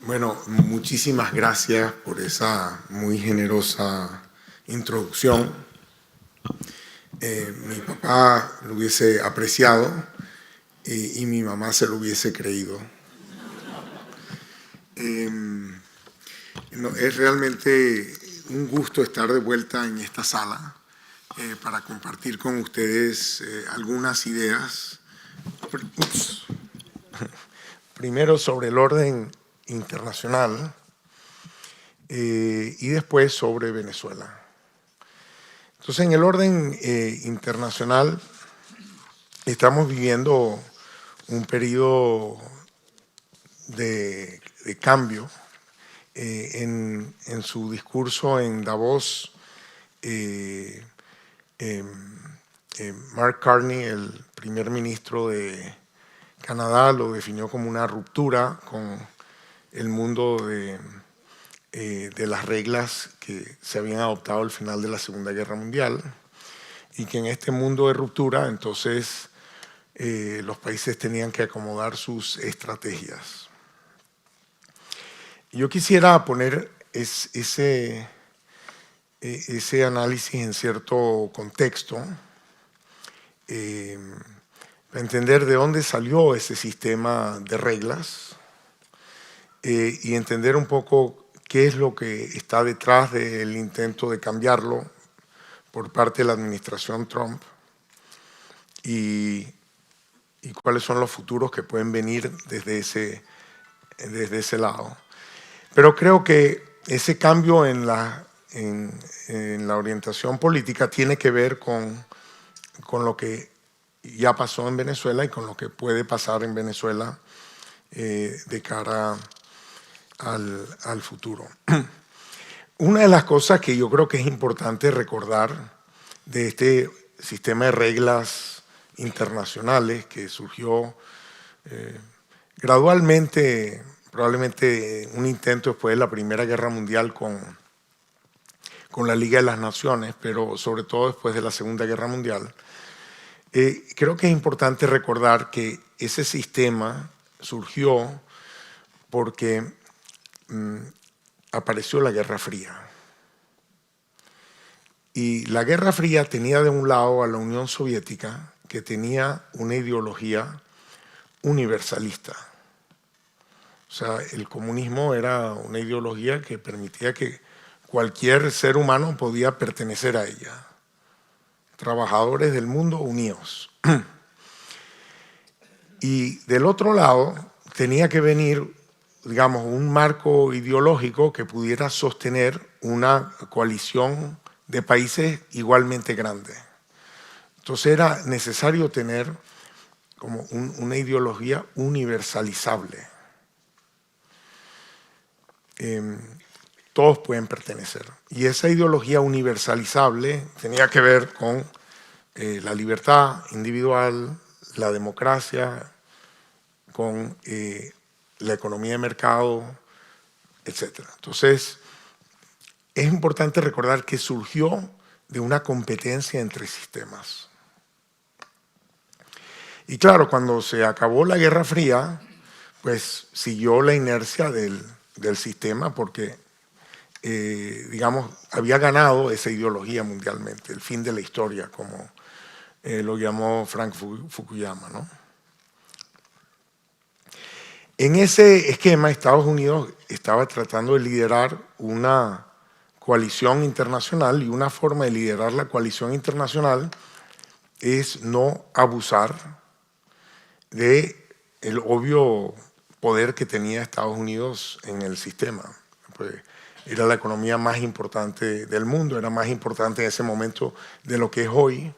Bueno, muchísimas gracias por esa muy generosa introducción. Mi papá lo hubiese apreciado y mi mamá se lo hubiese creído. Es realmente un gusto estar de vuelta en esta sala para compartir con ustedes algunas ideas. Primero sobre el orden internacional y después sobre Venezuela. Entonces, en el orden internacional estamos viviendo un periodo de cambio. En su discurso en Davos, Mark Carney, el primer ministro de Canadá, lo definió como una ruptura con el mundo de las reglas que se habían adoptado al final de la Segunda Guerra Mundial, y que en este mundo de ruptura entonces los países tenían que acomodar sus estrategias. Yo quisiera poner ese análisis en cierto contexto, para entender de dónde salió ese sistema de reglas y entender un poco qué es lo que está detrás del intento de cambiarlo por parte de la administración Trump y cuáles son los futuros que pueden venir desde ese lado. Pero creo que ese cambio en la orientación política tiene que ver con lo que ya pasó en Venezuela y con lo que puede pasar en Venezuela de cara al futuro. Una de las cosas que yo creo que es importante recordar de este sistema de reglas internacionales que surgió gradualmente, probablemente un intento después de la Primera Guerra Mundial con la Liga de las Naciones, pero sobre todo después de la Segunda Guerra Mundial. Creo que es importante recordar que ese sistema surgió porque apareció la Guerra Fría. Y la Guerra Fría tenía de un lado a la Unión Soviética, que tenía una ideología universalista. O sea, el comunismo era una ideología que permitía que cualquier ser humano podía pertenecer a ella. Trabajadores del mundo unidos. Y del otro lado tenía que venir, digamos, un marco ideológico que pudiera sostener una coalición de países igualmente grande. Entonces era necesario tener como una ideología universalizable. Todos pueden pertenecer. Y esa ideología universalizable tenía que ver con la libertad individual, la democracia, con la economía de mercado, etc. Entonces, es importante recordar que surgió de una competencia entre sistemas. Y claro, cuando se acabó la Guerra Fría, pues siguió la inercia del sistema porque, digamos, había ganado esa ideología mundialmente, el fin de la historia, como lo llamó Frank Fukuyama, ¿no? En ese esquema, Estados Unidos estaba tratando de liderar una coalición internacional, y una forma de liderar la coalición internacional es no abusar del obvio poder que tenía Estados Unidos en el sistema. Pues era la economía más importante del mundo, era más importante en ese momento de lo que es hoy,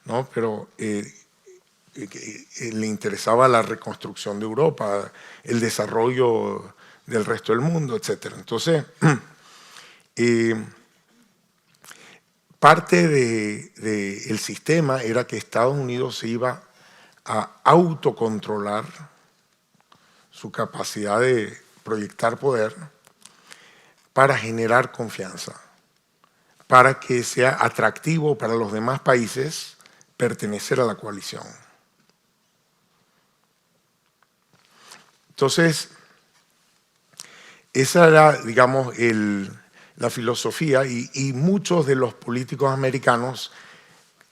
¿no? Pero le interesaba la reconstrucción de Europa, el desarrollo del resto del mundo, etc. Entonces, parte del sistema era que Estados Unidos se iba a autocontrolar su capacidad de proyectar poder para generar confianza, para que sea atractivo para los demás países pertenecer a la coalición. Entonces, esa era, digamos, la filosofía y muchos de los políticos americanos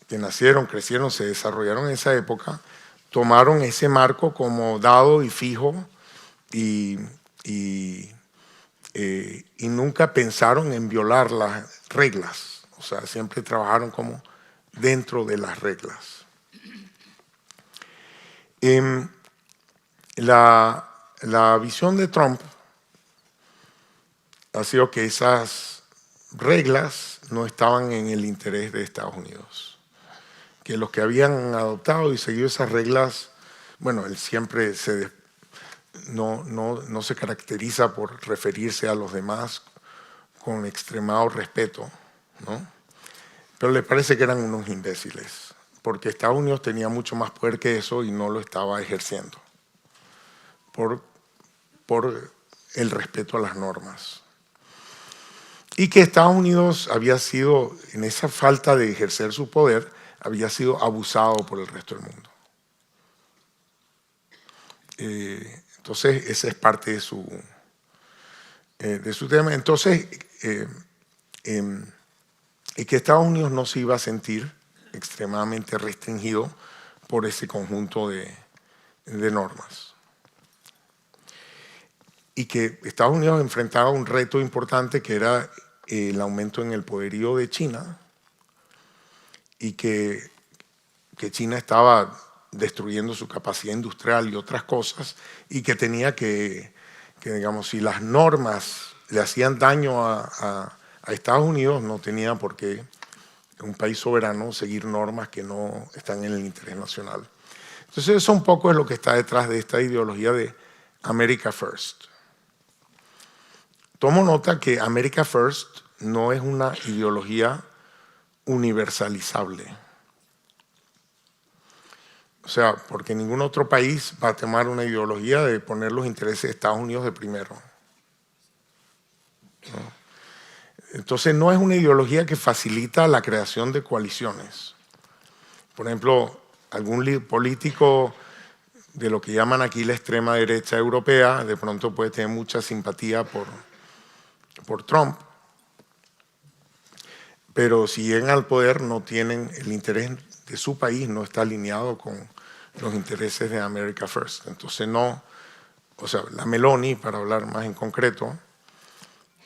que nacieron, crecieron, se desarrollaron en esa época, tomaron ese marco como dado y fijo y nunca pensaron en violar las reglas. O sea, siempre trabajaron como dentro de las reglas. La visión de Trump ha sido que esas reglas no estaban en el interés de Estados Unidos. Que los que habían adoptado y seguido esas reglas, bueno, él siempre no se caracteriza por referirse a los demás con extremado respeto, ¿no? Pero le parece que eran unos imbéciles, porque Estados Unidos tenía mucho más poder que eso y no lo estaba ejerciendo por el respeto a las normas. Y que Estados Unidos había sido, en esa falta de ejercer su poder, había sido abusado por el resto del mundo. Entonces, esa es parte de su tema. Entonces, y que Estados Unidos no se iba a sentir extremadamente restringido por ese conjunto de normas. Y que Estados Unidos enfrentaba un reto importante que era el aumento en el poderío de China y que China estaba destruyendo su capacidad industrial y otras cosas y que tenía que digamos, si las normas le hacían daño a Estados Unidos, no tenía por qué un país soberano seguir normas que no están en el interés nacional. Entonces eso un poco es lo que está detrás de esta ideología de America First. Tomo nota que America First no es una ideología universalizable. O sea, porque ningún otro país va a tomar una ideología de poner los intereses de Estados Unidos de primero, ¿no? Entonces no es una ideología que facilita la creación de coaliciones. Por ejemplo, algún político de lo que llaman aquí la extrema derecha europea de pronto puede tener mucha simpatía por Trump, pero si llegan al poder no tienen el interés de su país, no está alineado con los intereses de America First. Entonces no, o sea, la Meloni, para hablar más en concreto,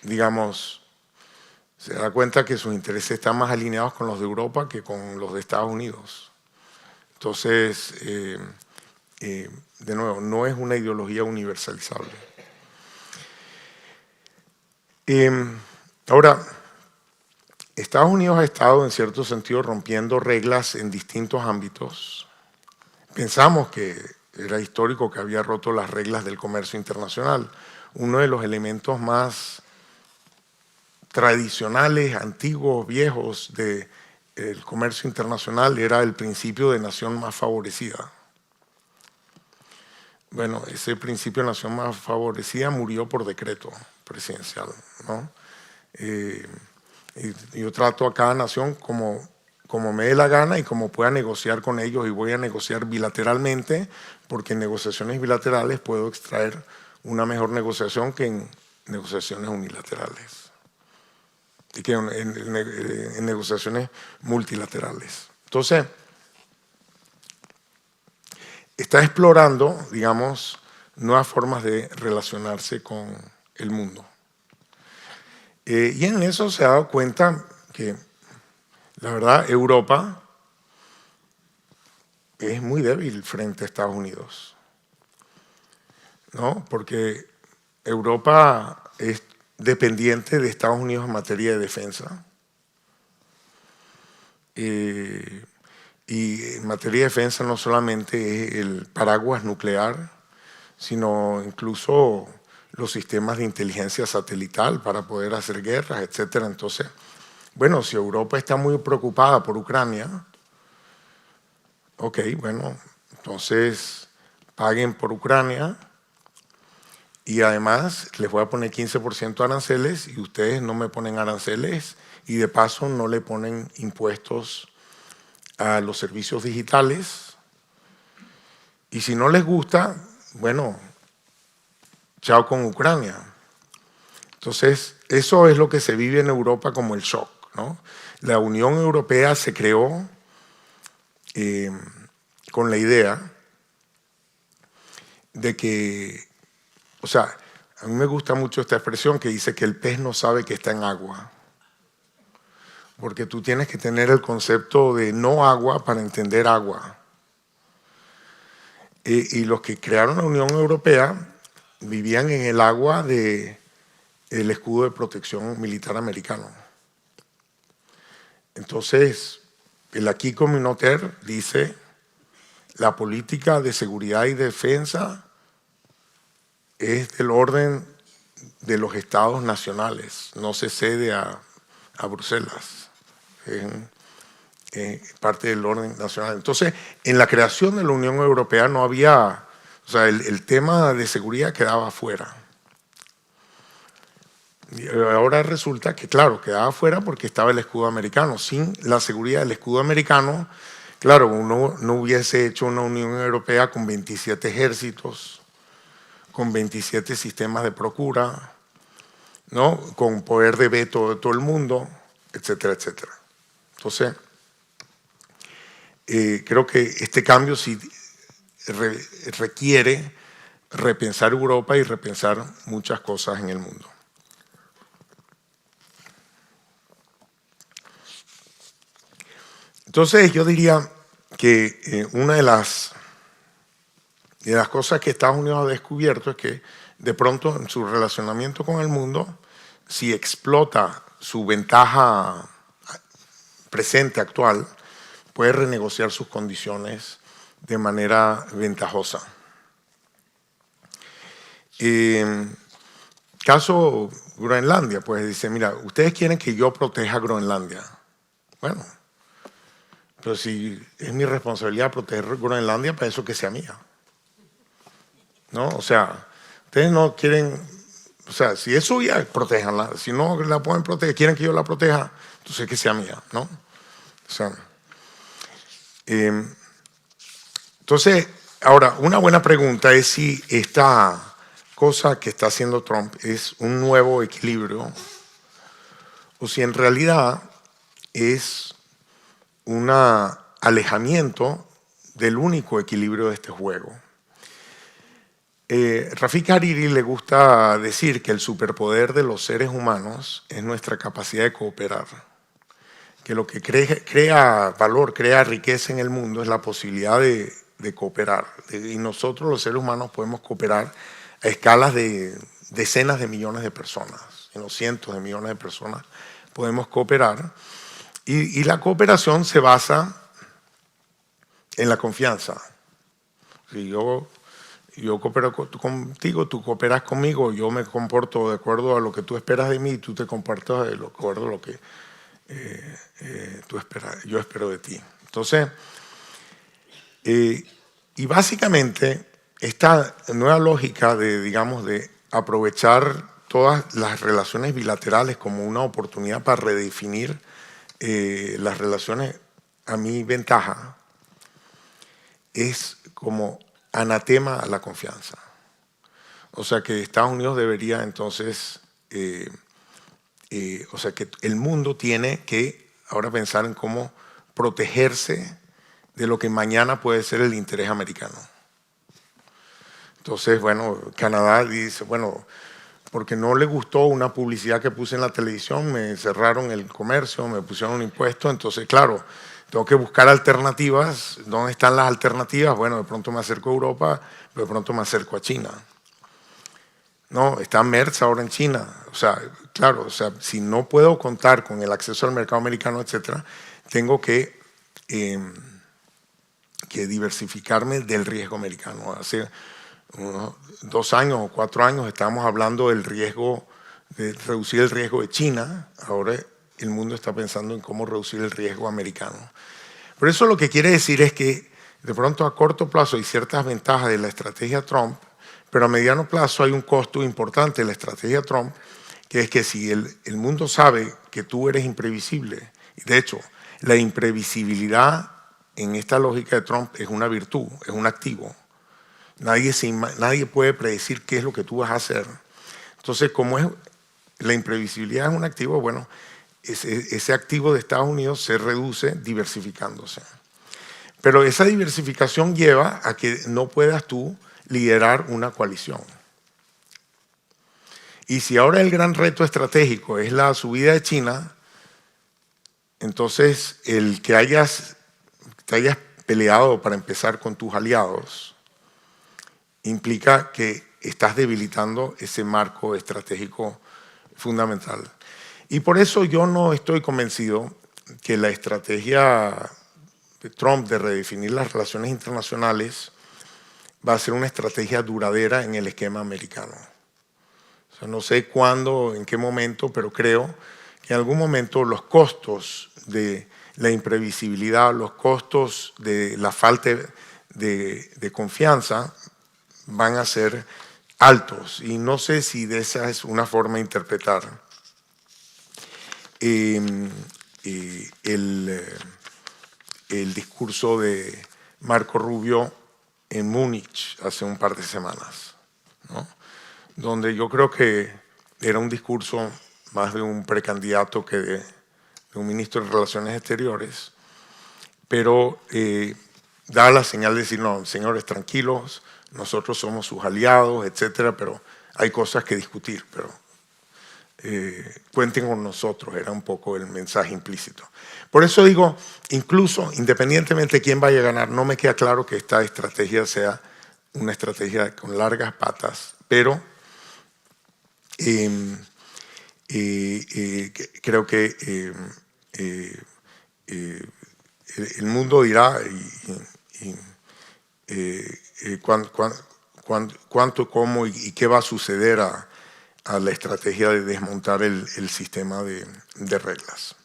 digamos, se da cuenta que sus intereses están más alineados con los de Europa que con los de Estados Unidos. Entonces, de nuevo, no es una ideología universalizable. Ahora, Estados Unidos ha estado en cierto sentido rompiendo reglas en distintos ámbitos. Pensamos que era histórico que había roto las reglas del comercio internacional. Uno de los elementos más tradicionales, antiguos, viejos del comercio internacional era el principio de nación más favorecida. Bueno, ese principio de nación más favorecida murió por decreto presidencial, ¿no? Y yo trato a cada nación como me dé la gana y como pueda negociar con ellos, y voy a negociar bilateralmente, porque en negociaciones bilaterales puedo extraer una mejor negociación que en negociaciones unilaterales y que en negociaciones multilaterales. Entonces, está explorando, digamos, nuevas formas de relacionarse con el mundo. Y en eso se ha dado cuenta que, la verdad, Europa es muy débil frente a Estados Unidos, ¿no? Porque Europa es dependiente de Estados Unidos en materia de defensa. Y en materia de defensa no solamente es el paraguas nuclear, sino incluso los sistemas de inteligencia satelital para poder hacer guerras, etc. Entonces, bueno, si Europa está muy preocupada por Ucrania, ok, bueno, entonces paguen por Ucrania y además les voy a poner 15% aranceles y ustedes no me ponen aranceles y de paso no le ponen impuestos a los servicios digitales. Y si no les gusta, bueno, chao con Ucrania. Entonces, eso es lo que se vive en Europa como el shock, ¿no? La Unión Europea se creó con la idea de que, o sea, a mí me gusta mucho esta expresión que dice que el pez no sabe que está en agua. Porque tú tienes que tener el concepto de no agua para entender agua. Y los que crearon la Unión Europea vivían en el agua del escudo de protección militar americano. Entonces, el acquis communautaire dice la política de seguridad y defensa es del orden de los estados nacionales, no se cede a Bruselas, es parte del orden nacional. Entonces, en la creación de la Unión Europea no había, o sea, el tema de seguridad quedaba afuera. Y ahora resulta que, claro, quedaba afuera porque estaba el escudo americano. Sin la seguridad del escudo americano, claro, uno no hubiese hecho una Unión Europea con 27 ejércitos, con 27 sistemas de procura, ¿no? Con poder de veto de todo el mundo, etcétera, etcétera. Entonces, creo que este cambio sí requiere repensar Europa y repensar muchas cosas en el mundo. Entonces, yo diría que una de las cosas que Estados Unidos ha descubierto es que de pronto en su relacionamiento con el mundo, si explota su ventaja presente, actual, puede renegociar sus condiciones de manera ventajosa. Caso Groenlandia, pues dice, mira, ustedes quieren que yo proteja Groenlandia. Bueno, pero si es mi responsabilidad proteger Groenlandia, para eso que sea mía. ¿No? O sea, ustedes no quieren, o sea, si es suya, protéjanla. Si no la pueden proteger, quieren que yo la proteja, entonces que sea mía, ¿no? O sea, entonces, ahora, una buena pregunta es si esta cosa que está haciendo Trump es un nuevo equilibrio o si en realidad es un alejamiento del único equilibrio de este juego. Rafik Hariri le gusta decir que el superpoder de los seres humanos es nuestra capacidad de cooperar, que lo que crea valor, crea riqueza en el mundo es la posibilidad de cooperar. Y nosotros los seres humanos podemos cooperar a escalas de decenas de millones de personas, sino cientos de millones de personas podemos cooperar. Y la cooperación se basa en la confianza. Si yo coopero contigo, tú cooperas conmigo, yo me comporto de acuerdo a lo que tú esperas de mí y tú te comportas de acuerdo a lo que yo espero de ti. Entonces, y básicamente esta nueva lógica de, digamos, de aprovechar todas las relaciones bilaterales como una oportunidad para redefinir las relaciones a mi ventaja es como anatema a la confianza. O sea que Estados Unidos debería entonces, o sea que el mundo tiene que ahora pensar en cómo protegerse de lo que mañana puede ser el interés americano. Entonces, bueno, Canadá dice, bueno, porque no le gustó una publicidad que puse en la televisión, me cerraron el comercio, me pusieron un impuesto, entonces, claro, tengo que buscar alternativas. ¿Dónde están las alternativas? Bueno, de pronto me acerco a Europa, pero de pronto me acerco a China. No, está MERS ahora en China. O sea, claro, o sea, si no puedo contar con el acceso al mercado americano, etcétera, tengo que diversificarme del riesgo americano. Hace unos 2 años o 4 años estábamos hablando del riesgo, de reducir el riesgo de China. Ahora el mundo está pensando en cómo reducir el riesgo americano. Por eso lo que quiere decir es que de pronto a corto plazo hay ciertas ventajas de la estrategia Trump, Pero a mediano plazo hay un costo importante de la estrategia Trump, que es que si el mundo sabe que tú eres imprevisible, y de hecho, la imprevisibilidad en esta lógica de Trump es una virtud, es un activo. Nadie puede predecir qué es lo que tú vas a hacer. Entonces, como la imprevisibilidad es un activo, bueno, ese activo de Estados Unidos se reduce diversificándose. Pero esa diversificación lleva a que no puedas tú liderar una coalición. Y si ahora el gran reto estratégico es la subida de China, entonces el que te hayas peleado para empezar con tus aliados implica que estás debilitando ese marco estratégico fundamental. Y por eso yo no estoy convencido que la estrategia de Trump de redefinir las relaciones internacionales va a ser una estrategia duradera en el esquema americano. O sea, no sé cuándo, en qué momento, pero creo que en algún momento los costos de la imprevisibilidad, los costos de la falta de confianza van a ser altos. Y no sé si de esa es una forma de interpretar el discurso de Marco Rubio en Múnich hace un par de semanas, ¿no? Donde yo creo que era un discurso más de un precandidato que de un ministro de Relaciones Exteriores, pero da la señal de decir, no, señores, tranquilos, nosotros somos sus aliados, etcétera, pero hay cosas que discutir, pero cuenten con nosotros, era un poco el mensaje implícito. Por eso digo, incluso independientemente de quién vaya a ganar, no me queda claro que esta estrategia sea una estrategia con largas patas, pero creo que el mundo dirá cuánto, cómo y qué va a suceder a la estrategia de desmontar el sistema de reglas.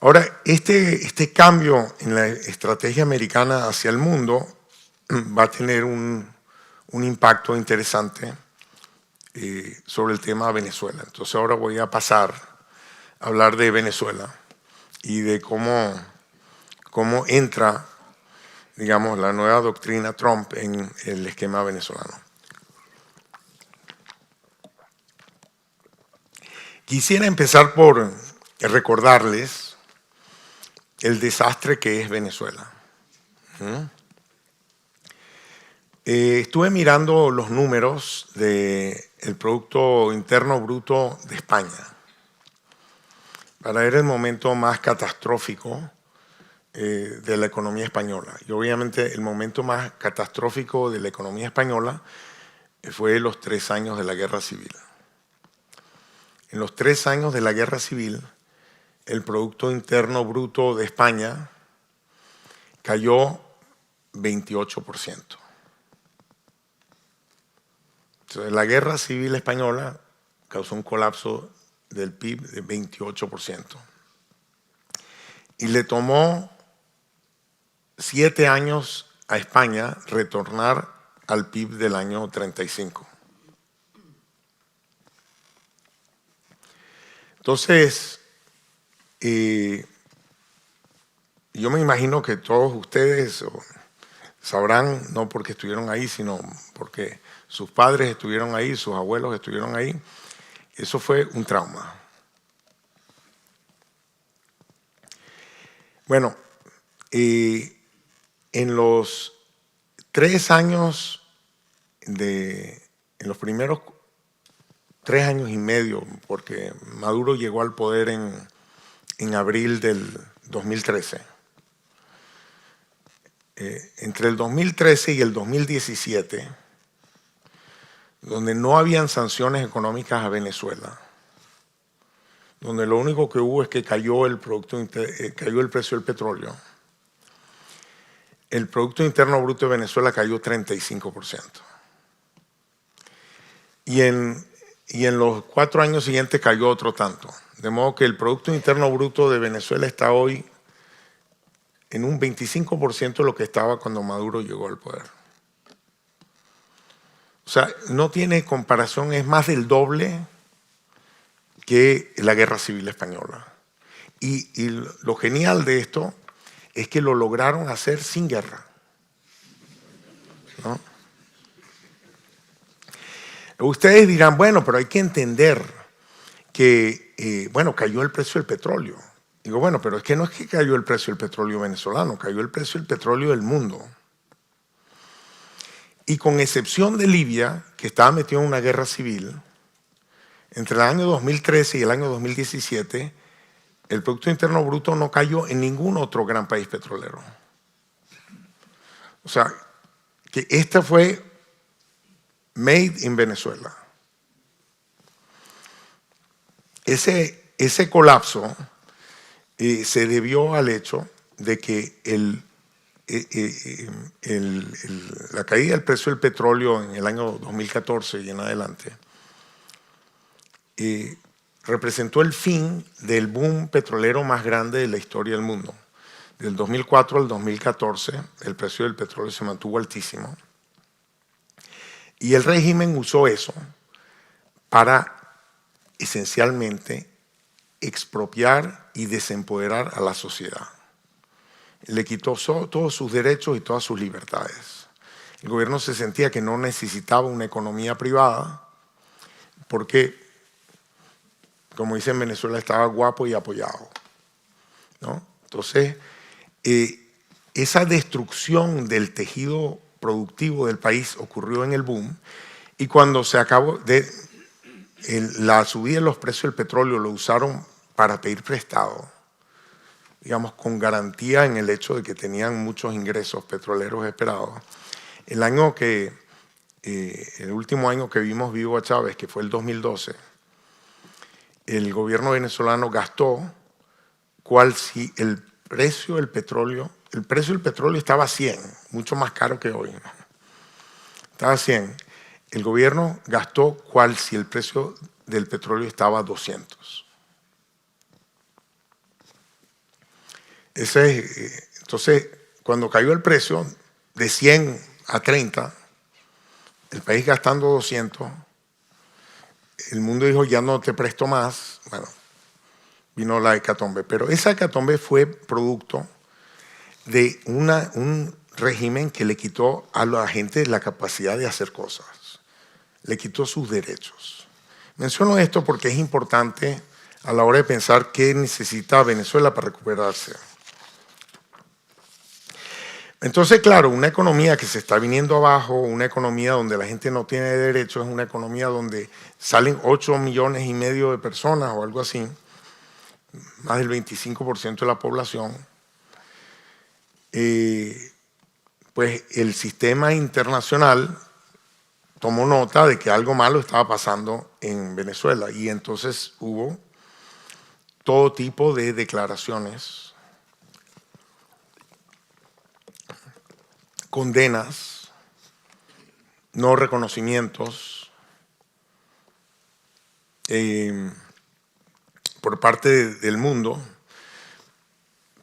Ahora, este cambio en la estrategia americana hacia el mundo va a tener un impacto interesante sobre el tema de Venezuela. Entonces ahora voy a pasar a hablar de Venezuela y de cómo entra, digamos, la nueva doctrina Trump en el esquema venezolano. Quisiera empezar por recordarles el desastre que es Venezuela. Estuve mirando los números del Producto Interno Bruto de España para ver el momento más catastrófico de la economía española. Y obviamente el momento más catastrófico de la economía española fue los 3 años de la Guerra Civil. En los 3 años de la Guerra Civil, el Producto Interno Bruto de España cayó 28%. Entonces, la Guerra Civil Española causó un colapso del PIB de 28%. Y le tomó 7 años a España retornar al PIB del año 35. Entonces, yo me imagino que todos ustedes sabrán, no porque estuvieron ahí, sino porque sus padres estuvieron ahí, sus abuelos estuvieron ahí. Eso fue un trauma. Bueno, en los 3 años, en los primeros 3 años y medio, porque Maduro llegó al poder en abril del 2013. Entre el 2013 y el 2017, donde no habían sanciones económicas a Venezuela, donde lo único que hubo es que cayó el precio del petróleo, el Producto Interno Bruto de Venezuela cayó 35%. Y en los 4 años siguientes cayó otro tanto. De modo que el Producto Interno Bruto de Venezuela está hoy en un 25% de lo que estaba cuando Maduro llegó al poder. O sea, no tiene comparación, es más del doble que la Guerra Civil Española. Y lo genial de esto es que lo lograron hacer sin guerra, ¿no? Ustedes dirán, bueno, pero hay que entender que, bueno, cayó el precio del petróleo. Digo, bueno, pero es que no es que cayó el precio del petróleo venezolano, cayó el precio del petróleo del mundo. Y con excepción de Libia, que estaba metido en una guerra civil, entre el año 2013 y el año 2017, el Producto Interno Bruto no cayó en ningún otro gran país petrolero. O sea, que esta fue made in Venezuela. Ese colapso se debió al hecho de que la caída del precio del petróleo en el año 2014 y en adelante representó el fin del boom petrolero más grande de la historia del mundo. Del 2004 al 2014 el precio del petróleo se mantuvo altísimo y el régimen usó eso para esencialmente expropiar y desempoderar a la sociedad. Le quitó todos sus derechos y todas sus libertades. El gobierno se sentía que no necesitaba una economía privada porque, como dice en Venezuela, estaba guapo y apoyado, ¿no? Entonces, esa destrucción del tejido productivo del país ocurrió en el boom y cuando se acabó la subida de los precios del petróleo lo usaron para pedir prestado, digamos, con garantía en el hecho de que tenían muchos ingresos petroleros esperados. El último año que vimos vivo a Chávez, que fue el 2012, el gobierno venezolano gastó cual si el precio del petróleo estaba a 100, mucho más caro que hoy, ¿no? Estaba a 100. El gobierno gastó cual si el precio del petróleo estaba a 200. Entonces, cuando cayó el precio de 100 a 30, el país gastando 200, el mundo dijo, ya no te presto más. Bueno, vino la hecatombe. Pero esa hecatombe fue producto de un régimen que le quitó a la gente la capacidad de hacer cosas. Le quitó sus derechos. Menciono esto porque es importante a la hora de pensar qué necesita Venezuela para recuperarse. Entonces, claro, una economía que se está viniendo abajo, una economía donde la gente no tiene derechos, es una economía donde salen 8,5 millones de personas o algo así, más del 25% de la población, pues el sistema internacional tomó nota de que algo malo estaba pasando en Venezuela y entonces hubo todo tipo de declaraciones, condenas, no reconocimientos por parte del mundo,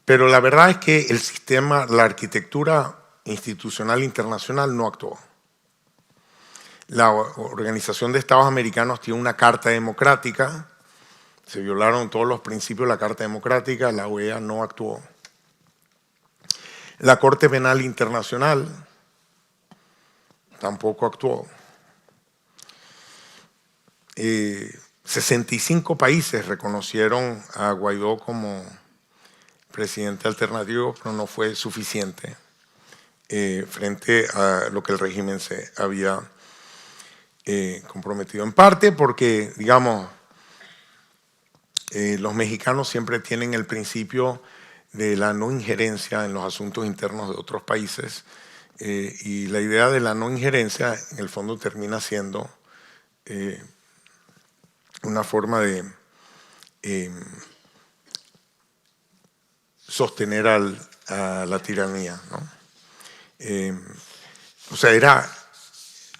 pero la verdad es que el sistema, la arquitectura institucional internacional no actuó. La Organización de Estados Americanos tiene una carta democrática, se violaron todos los principios de la Carta Democrática, la OEA no actuó. La Corte Penal Internacional tampoco actuó. 65 países reconocieron a Guaidó como presidente alternativo, pero no fue suficiente frente a lo que el régimen se había comprometido. En parte porque, digamos, los mexicanos siempre tienen el principio de la no injerencia en los asuntos internos de otros países y la idea de la no injerencia en el fondo termina siendo una forma de sostener a la tiranía, ¿no? O sea,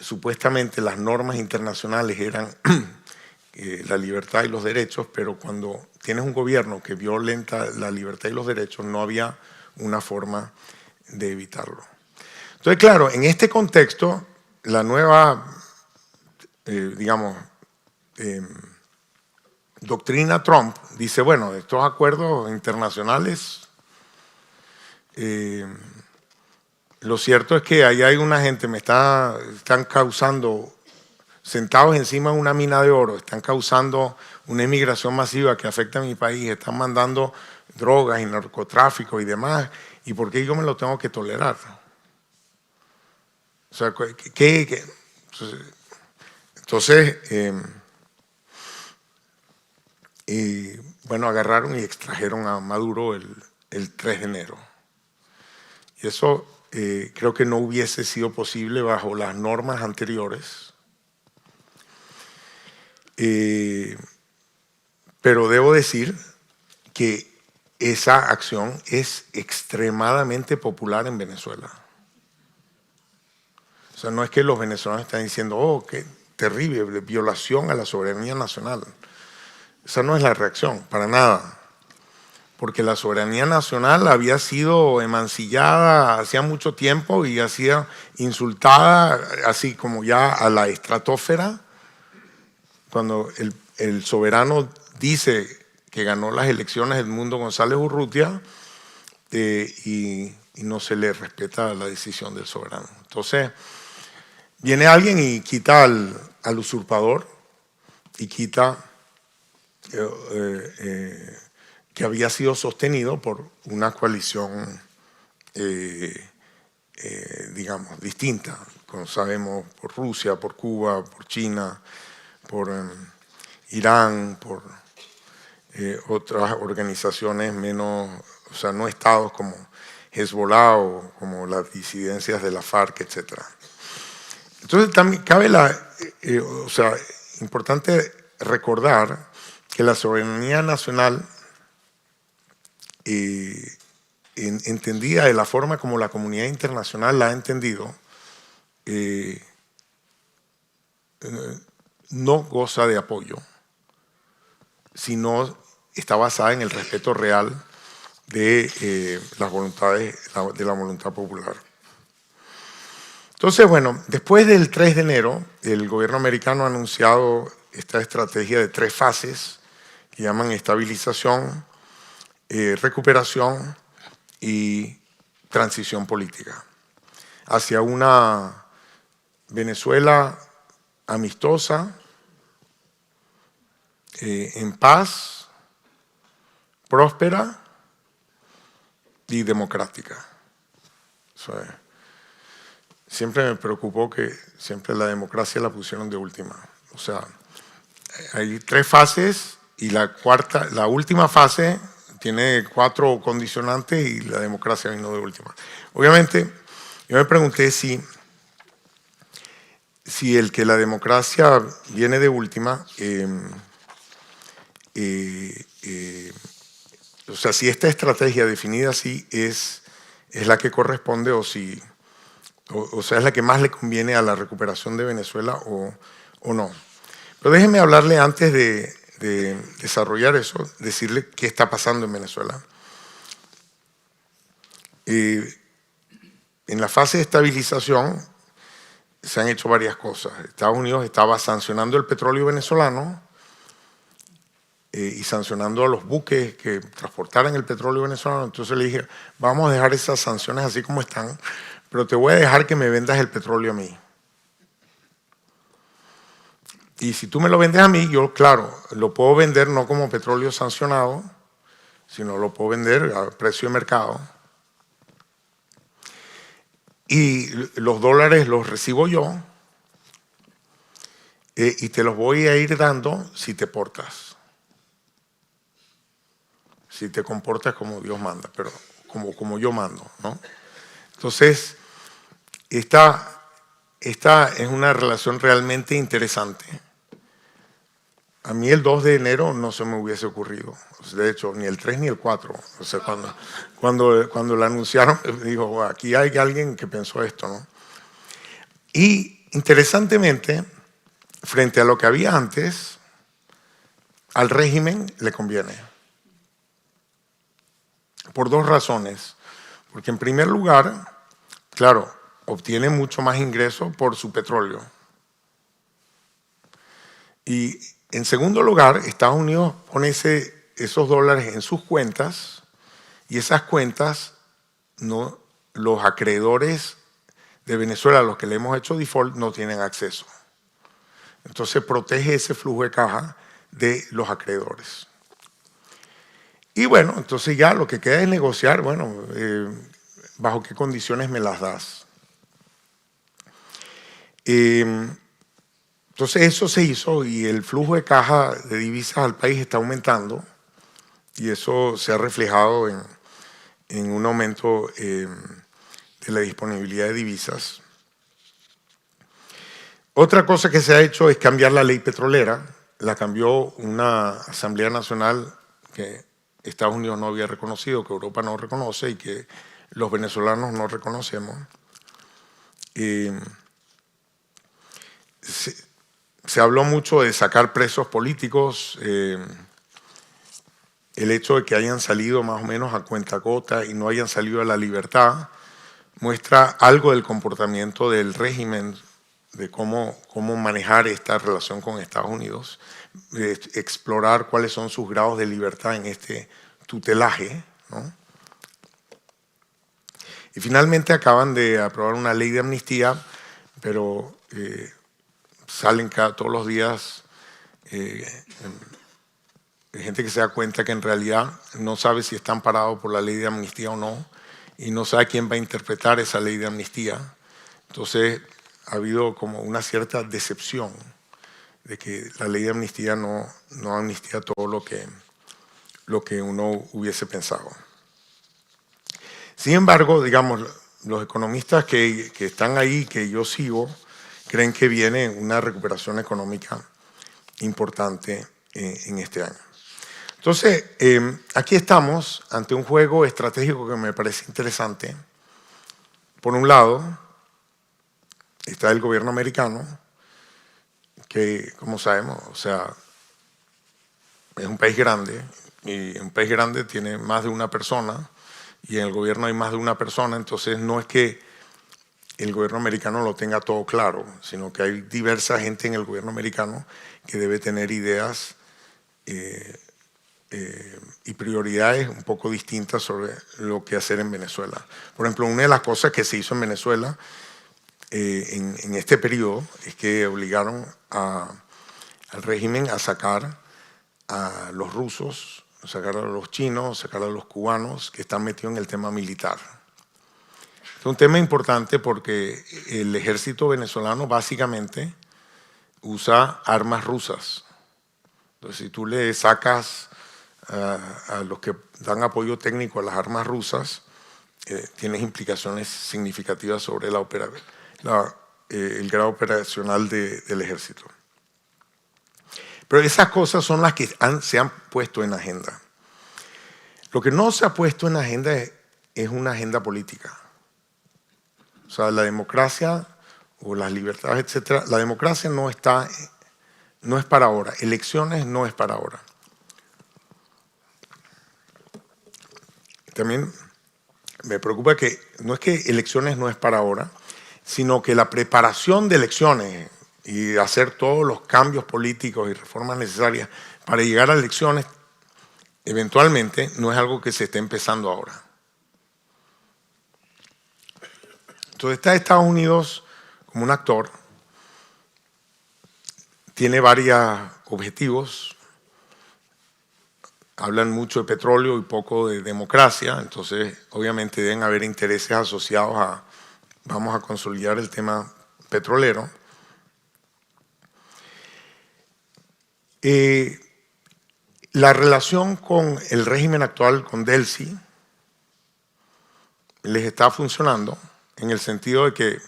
supuestamente las normas internacionales eran la libertad y los derechos, pero cuando tienes un gobierno que violenta la libertad y los derechos, no había una forma de evitarlo. Entonces, claro, en este contexto, la nueva digamos, doctrina Trump, dice, bueno, estos acuerdos internacionales, lo cierto es que ahí hay una gente, están causando, sentados encima de una mina de oro, están causando una inmigración masiva que afecta a mi país, están mandando drogas y narcotráfico y demás, ¿y por qué yo me lo tengo que tolerar? O sea, entonces, bueno, agarraron y extrajeron a Maduro el 3 de enero. Y eso creo que no hubiese sido posible bajo las normas anteriores. Pero debo decir que esa acción es extremadamente popular en Venezuela. O sea, no es que los venezolanos están diciendo, oh, qué terrible, violación a la soberanía nacional. Esa no es la reacción, para nada. Porque la soberanía nacional había sido emancillada hacía mucho tiempo y hacía insultada, así como ya a la estratosfera, cuando el soberano dice que ganó las elecciones Edmundo González Urrutia y no se le respeta la decisión del soberano. Entonces, viene alguien y quita al usurpador y quita que había sido sostenido por una coalición, digamos, distinta, como sabemos, por Rusia, por Cuba, por China, por Irán, por otras organizaciones menos, o sea, no estados como Hezbollah o como las disidencias de la FARC, etc. Entonces también cabe o sea, importante recordar que la soberanía nacional entendida de la forma como la comunidad internacional la ha entendido, no goza de apoyo, sino está basada en el respeto real de las voluntades, de la voluntad popular. Entonces, bueno, después del 3 de enero, el gobierno americano ha anunciado esta estrategia de 3 fases que llaman estabilización, recuperación y transición política hacia una Venezuela amistosa, en paz, próspera y democrática. O sea, siempre me preocupó que siempre la democracia la pusieron de última. O sea, hay 3 fases y la última fase tiene 4 condicionantes y la democracia vino de última. Obviamente, yo me pregunté si el que la democracia viene de última, o sea, si esta estrategia definida así es la que corresponde o si, o sea, es la que más le conviene a la recuperación de Venezuela o no. Pero déjenme hablarle antes de desarrollar eso, decirle qué está pasando en Venezuela. En la fase de estabilización se han hecho varias cosas. Estados Unidos estaba sancionando el petróleo venezolano y sancionando a los buques que transportaran el petróleo venezolano. Entonces le dije, vamos a dejar esas sanciones así como están, pero te voy a dejar que me vendas el petróleo a mí. Y si tú me lo vendes a mí, yo, claro, lo puedo vender no como petróleo sancionado, sino lo puedo vender a precio de mercado. Y los dólares los recibo yo y te los voy a ir dando si te portas. Si te comportas como Dios manda, pero como yo mando, ¿no? Entonces, esta es una relación realmente interesante. A mí el 2 de enero no se me hubiese ocurrido. De hecho, ni el 3 ni el 4. O sea, cuando la anunciaron, digo, aquí hay alguien que pensó esto, ¿no? Y interesantemente, frente a lo que había antes, al régimen le conviene. Por 2 razones. Porque en primer lugar, claro, obtiene mucho más ingreso por su petróleo. Y en segundo lugar, Estados Unidos pone esos dólares en sus cuentas y esas cuentas, no, los acreedores de Venezuela, a los que le hemos hecho default, no tienen acceso. Entonces protege ese flujo de caja de los acreedores. Y bueno, entonces ya lo que queda es negociar, bueno, bajo qué condiciones me las das. Entonces eso se hizo y el flujo de caja de divisas al país está aumentando y eso se ha reflejado en un aumento de la disponibilidad de divisas. Otra cosa que se ha hecho es cambiar la ley petrolera. La cambió una Asamblea Nacional que Estados Unidos no había reconocido, que Europa no reconoce y que los venezolanos no reconocemos. Se habló mucho de sacar presos políticos, el hecho de que hayan salido más o menos a cuentagota y no hayan salido a la libertad muestra algo del comportamiento del régimen, de cómo manejar esta relación con Estados Unidos, de explorar cuáles son sus grados de libertad en este tutelaje, ¿no? Y finalmente acaban de aprobar una ley de amnistía, pero salen todos los días gente que se da cuenta que en realidad no sabe si están parados por la ley de amnistía o no, y no sabe quién va a interpretar esa ley de amnistía. Entonces ha habido como una cierta decepción de que la ley de amnistía no amnistía todo lo que uno hubiese pensado. Sin embargo, digamos, los economistas que están ahí, que yo sigo, creen que viene una recuperación económica importante en este año. Entonces, aquí estamos ante un juego estratégico que me parece interesante. Por un lado, está el gobierno americano, que, como sabemos, o sea, es un país grande, y un país grande tiene más de una persona, y en el gobierno hay más de una persona, entonces no es que el gobierno americano lo tenga todo claro, sino que hay diversa gente en el gobierno americano que debe tener ideas y prioridades un poco distintas sobre lo que hacer en Venezuela. Por ejemplo, una de las cosas que se hizo en Venezuela en este periodo es que obligaron al régimen a sacar a los rusos, a sacar a los chinos, a sacar a los cubanos que están metidos en el tema militar. Es un tema importante porque el ejército venezolano básicamente usa armas rusas. Entonces, si tú le sacas a los que dan apoyo técnico a las armas rusas, tienes implicaciones significativas sobre el grado operacional del ejército. Pero esas cosas son las que se han puesto en agenda. Lo que no se ha puesto en agenda es una agenda política. O sea, la democracia o las libertades, etcétera, la democracia no es para ahora. Elecciones no es para ahora. También me preocupa que no es que elecciones no es para ahora, sino que la preparación de elecciones y hacer todos los cambios políticos y reformas necesarias para llegar a elecciones eventualmente no es algo que se esté empezando ahora. Entonces está Estados Unidos como un actor, tiene varios objetivos, hablan mucho de petróleo y poco de democracia, entonces obviamente deben haber intereses asociados a vamos a consolidar el tema petrolero. La relación con el régimen actual, con Delcy, les está funcionando en el sentido de que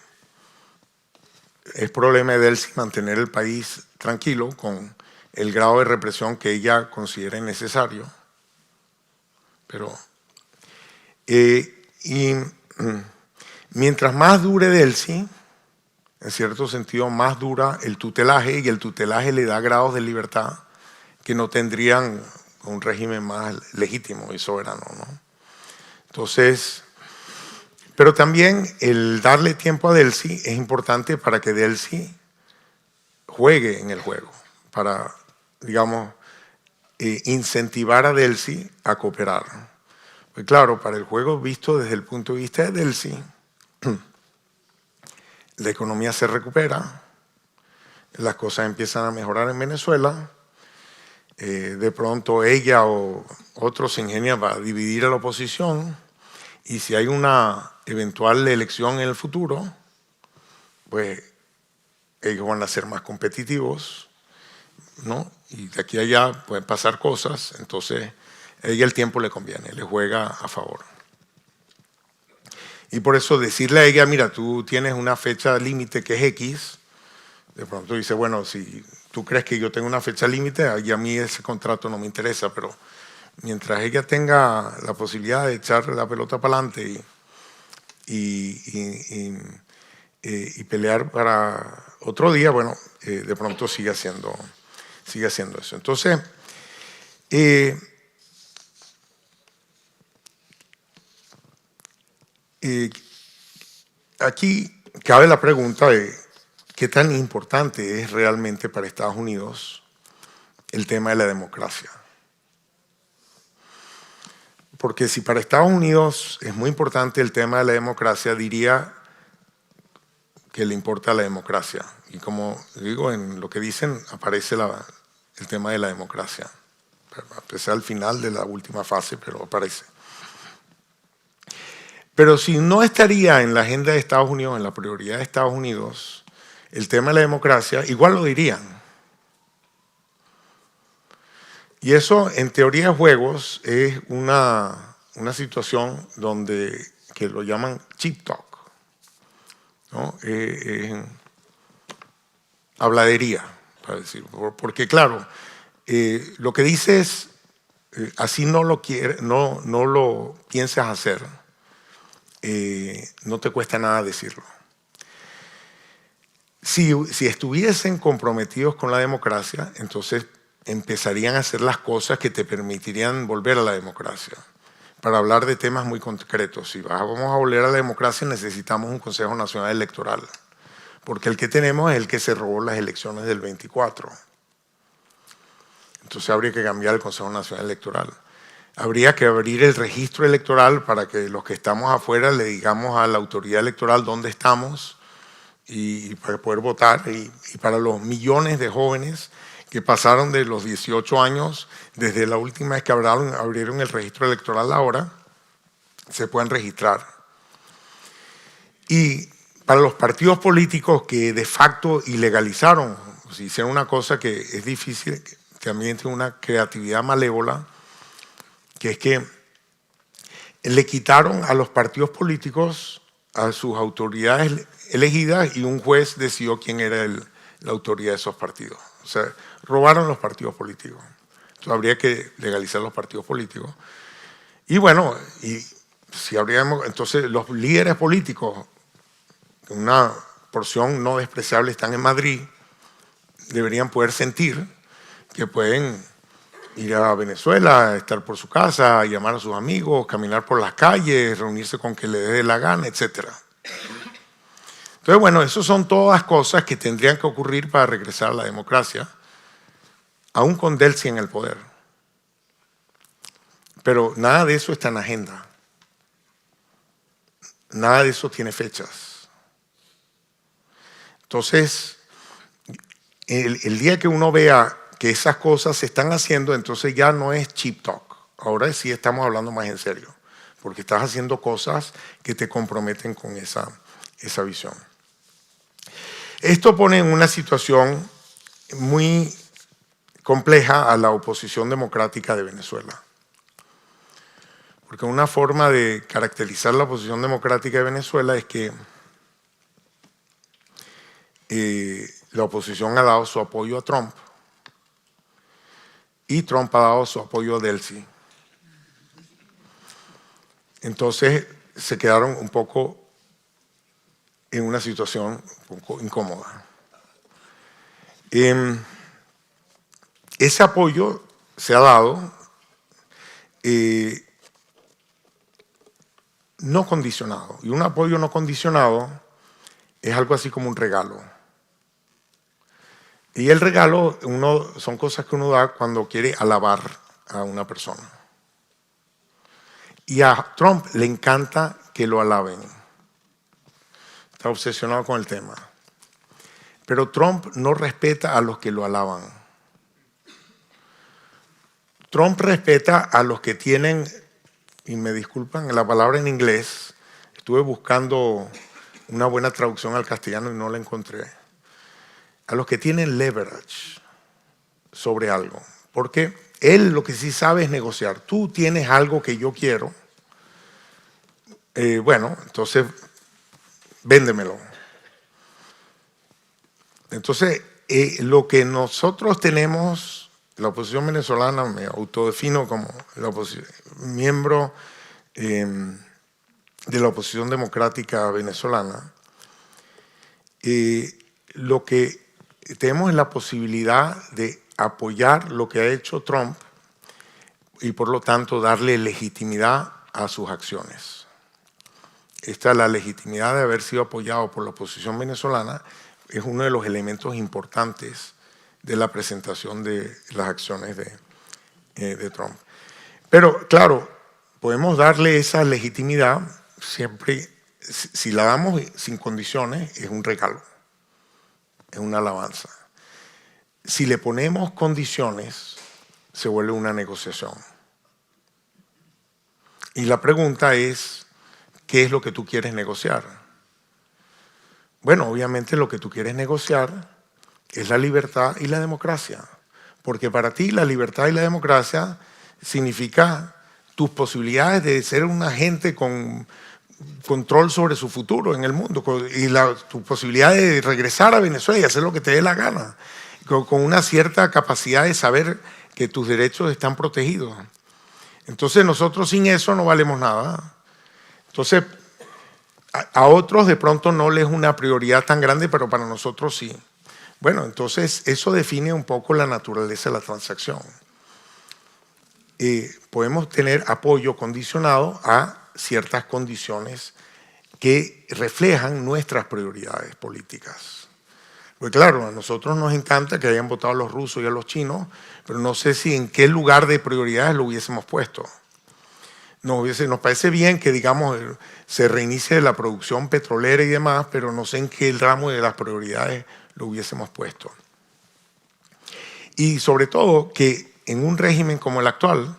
es problema de Delcy mantener el país tranquilo con el grado de represión que ella considere necesario. Pero, mientras más dure Delcy, en cierto sentido más dura el tutelaje, y el tutelaje le da grados de libertad que no tendrían un régimen más legítimo y soberano, ¿no? Entonces, pero también el darle tiempo a Delcy es importante para que Delcy juegue en el juego, para digamos, incentivar a Delcy a cooperar. Pues claro, para el juego visto desde el punto de vista de Delcy, la economía se recupera, las cosas empiezan a mejorar en Venezuela, de pronto ella o otros se ingenian para dividir a la oposición, y si hay una eventual elección en el futuro, pues ellos van a ser más competitivos, ¿no? Y de aquí a allá pueden pasar cosas, entonces a ella el tiempo le conviene, le juega a favor. Y por eso decirle a ella, mira, tú tienes una fecha límite que es X, de pronto dice, bueno, si tú crees que yo tengo una fecha límite, y a mí ese contrato no me interesa, pero mientras ella tenga la posibilidad de echar la pelota para adelante y pelear para otro día, bueno, de pronto sigue haciendo eso. Entonces, aquí cabe la pregunta de qué tan importante es realmente para Estados Unidos el tema de la democracia. Porque si para Estados Unidos es muy importante el tema de la democracia, diría que le importa la democracia. Y como digo, en lo que dicen aparece el tema de la democracia. A pesar al final de la última fase, pero aparece. Pero si no estaría en la agenda de Estados Unidos, en la prioridad de Estados Unidos, el tema de la democracia, igual lo dirían. Y eso, en teoría de juegos, es una situación que lo llaman cheap talk, ¿no? Habladería, para decir. Porque claro, lo que dices, así no lo piensas hacer, no te cuesta nada decirlo. Si estuviesen comprometidos con la democracia, entonces empezarían a hacer las cosas que te permitirían volver a la democracia. Para hablar de temas muy concretos, si vamos a volver a la democracia necesitamos un Consejo Nacional Electoral, porque el que tenemos es el que se robó las elecciones del 24. Entonces habría que cambiar el Consejo Nacional Electoral. Habría que abrir el registro electoral para que los que estamos afuera le digamos a la autoridad electoral dónde estamos y para poder votar, y para los millones de jóvenes que pasaron de los 18 años, desde la última vez que abrieron el registro electoral ahora, se pueden registrar. Y para los partidos políticos que de facto ilegalizaron, o hicieron una cosa que es difícil, que también tiene una creatividad malévola, que es que le quitaron a los partidos políticos a sus autoridades elegidas y un juez decidió quién era la autoridad de esos partidos. O sea, robaron los partidos políticos. Entonces habría que legalizar los partidos políticos. Y bueno, entonces los líderes políticos, una porción no despreciable están en Madrid, deberían poder sentir que pueden ir a Venezuela, estar por su casa, llamar a sus amigos, caminar por las calles, reunirse con quien le dé la gana, etc. Entonces, bueno, esas son todas cosas que tendrían que ocurrir para regresar a la democracia, aún con Delcy en el poder. Pero nada de eso está en agenda. Nada de eso tiene fechas. Entonces, el día que uno vea que esas cosas se están haciendo, entonces ya no es cheap talk. Ahora sí estamos hablando más en serio, porque estás haciendo cosas que te comprometen con esa visión. Esto pone en una situación muy compleja a la oposición democrática de Venezuela. Porque una forma de caracterizar la oposición democrática de Venezuela es que la oposición ha dado su apoyo a Trump y Trump ha dado su apoyo a Delcy. Entonces se quedaron un poco en una situación un poco incómoda. Ese apoyo se ha dado no condicionado. Y un apoyo no condicionado es algo así como un regalo. Y el regalo son cosas que uno da cuando quiere alabar a una persona. Y a Trump le encanta que lo alaben. Está obsesionado con el tema. Pero Trump no respeta a los que lo alaban. Trump respeta a los que tienen, y me disculpan la palabra en inglés, estuve buscando una buena traducción al castellano y no la encontré. A los que tienen leverage sobre algo. Porque él lo que sí sabe es negociar. Tú tienes algo que yo quiero, bueno, entonces véndemelo. Entonces, lo que nosotros tenemos, la oposición venezolana, me autodefino como miembro de la oposición democrática venezolana, lo que tenemos es la posibilidad de apoyar lo que ha hecho Trump y por lo tanto darle legitimidad a sus acciones. Esta la legitimidad de haber sido apoyado por la oposición venezolana es uno de los elementos importantes de la presentación de las acciones de Trump. Pero claro, podemos darle esa legitimidad siempre, si la damos sin condiciones, es un regalo, es una alabanza. Si le ponemos condiciones, se vuelve una negociación. Y la pregunta es, ¿qué es lo que tú quieres negociar? Bueno, obviamente lo que tú quieres negociar es la libertad y la democracia. Porque para ti la libertad y la democracia significa tus posibilidades de ser un agente con control sobre su futuro en el mundo y tu posibilidad de regresar a Venezuela y hacer lo que te dé la gana, con una cierta capacidad de saber que tus derechos están protegidos. Entonces nosotros sin eso no valemos nada. Entonces a otros de pronto no les es una prioridad tan grande, pero para nosotros sí. Bueno, entonces eso define un poco la naturaleza de la transacción. Podemos tener apoyo condicionado a ciertas condiciones que reflejan nuestras prioridades políticas. Pues claro, a nosotros nos encanta que hayan votado a los rusos y a los chinos, pero no sé si en qué lugar de prioridades lo hubiésemos puesto. Nos parece bien que, digamos, se reinicie la producción petrolera y demás, pero no sé en qué ramo de las prioridades lo hubiésemos puesto. Y sobre todo que en un régimen como el actual,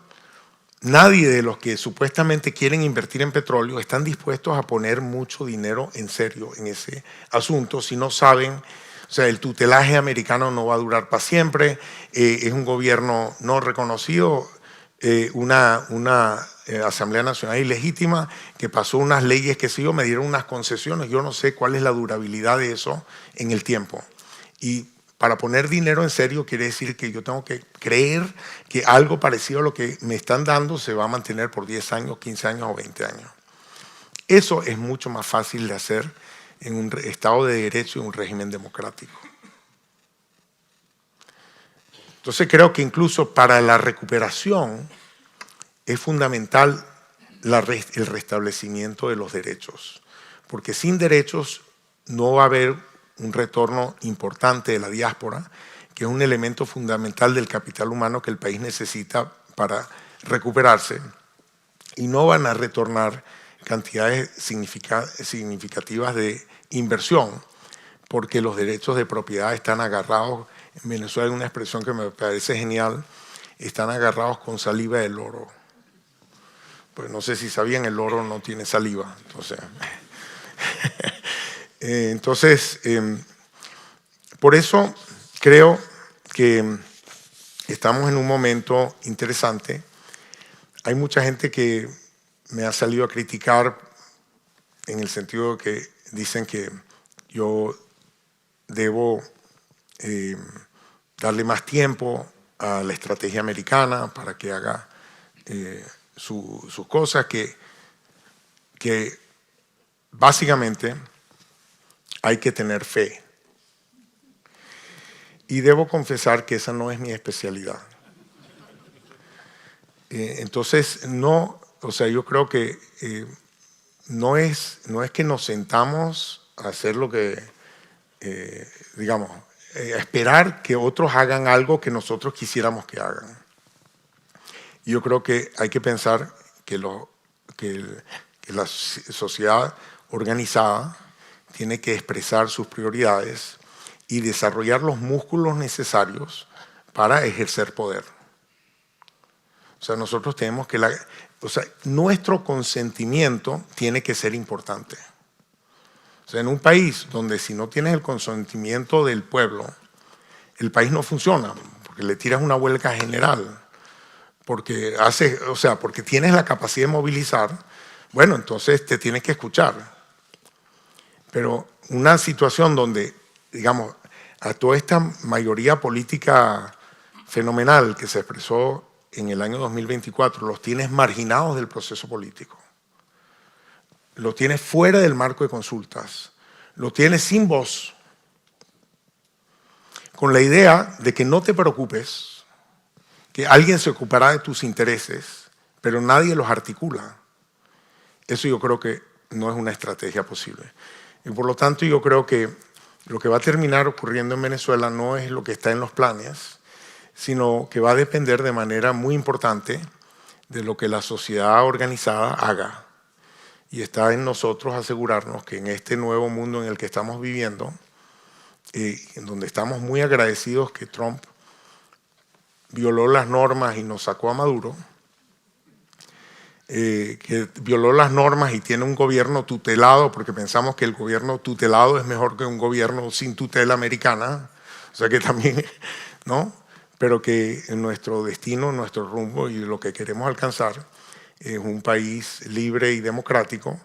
nadie de los que supuestamente quieren invertir en petróleo están dispuestos a poner mucho dinero en serio en ese asunto si no saben, o sea, el tutelaje americano no va a durar para siempre, es un gobierno no reconocido, una Asamblea Nacional ilegítima que pasó unas leyes que sí, me dieron unas concesiones, yo no sé cuál es la durabilidad de eso en el tiempo. Y para poner dinero en serio quiere decir que yo tengo que creer que algo parecido a lo que me están dando se va a mantener por 10 años, 15 años o 20 años. Eso es mucho más fácil de hacer en un Estado de Derecho y un régimen democrático. Entonces creo que incluso para la recuperación es fundamental el restablecimiento de los derechos, porque sin derechos no va a haber un retorno importante de la diáspora, que es un elemento fundamental del capital humano que el país necesita para recuperarse, y no van a retornar cantidades significativas de inversión, porque los derechos de propiedad están agarrados. En Venezuela hay una expresión que me parece genial, están agarrados con saliva del loro. Pues no sé si sabían, el loro no tiene saliva. Entonces, por eso creo que estamos en un momento interesante. Hay mucha gente que me ha salido a criticar en el sentido de que dicen que yo debo darle más tiempo a la estrategia americana para que haga sus cosas, que básicamente hay que tener fe. Y debo confesar que esa no es mi especialidad. Entonces, no, o sea, yo creo que no es que nos sentamos a hacer lo que, digamos, esperar que otros hagan algo que nosotros quisiéramos que hagan. Y yo creo que hay que pensar que la sociedad organizada tiene que expresar sus prioridades y desarrollar los músculos necesarios para ejercer poder. O sea, nosotros tenemos que... nuestro consentimiento tiene que ser importante. O sea, en un país donde si no tienes el consentimiento del pueblo, el país no funciona, porque le tiras una huelga general, porque tienes la capacidad de movilizar, bueno, entonces te tienes que escuchar. Pero una situación donde, digamos, a toda esta mayoría política fenomenal que se expresó en el año 2024, los tienes marginados del proceso político. Lo tienes fuera del marco de consultas. Lo tienes sin voz. Con la idea de que no te preocupes, que alguien se ocupará de tus intereses, pero nadie los articula. Eso yo creo que no es una estrategia posible. Y por lo tanto yo creo que lo que va a terminar ocurriendo en Venezuela no es lo que está en los planes, sino que va a depender de manera muy importante de lo que la sociedad organizada haga. Y está en nosotros asegurarnos que en este nuevo mundo en el que estamos viviendo, en donde estamos muy agradecidos que Trump violó las normas y nos sacó a Maduro, que violó las normas y tiene un gobierno tutelado, porque pensamos que el gobierno tutelado es mejor que un gobierno sin tutela americana, o sea que también, ¿no? Pero que nuestro destino, nuestro rumbo y lo que queremos alcanzar es un país libre y democrático,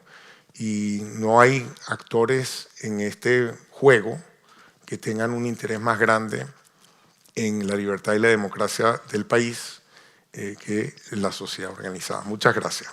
y no hay actores en este juego que tengan un interés más grande en la libertad y la democracia del país que la sociedad organizada. Muchas gracias.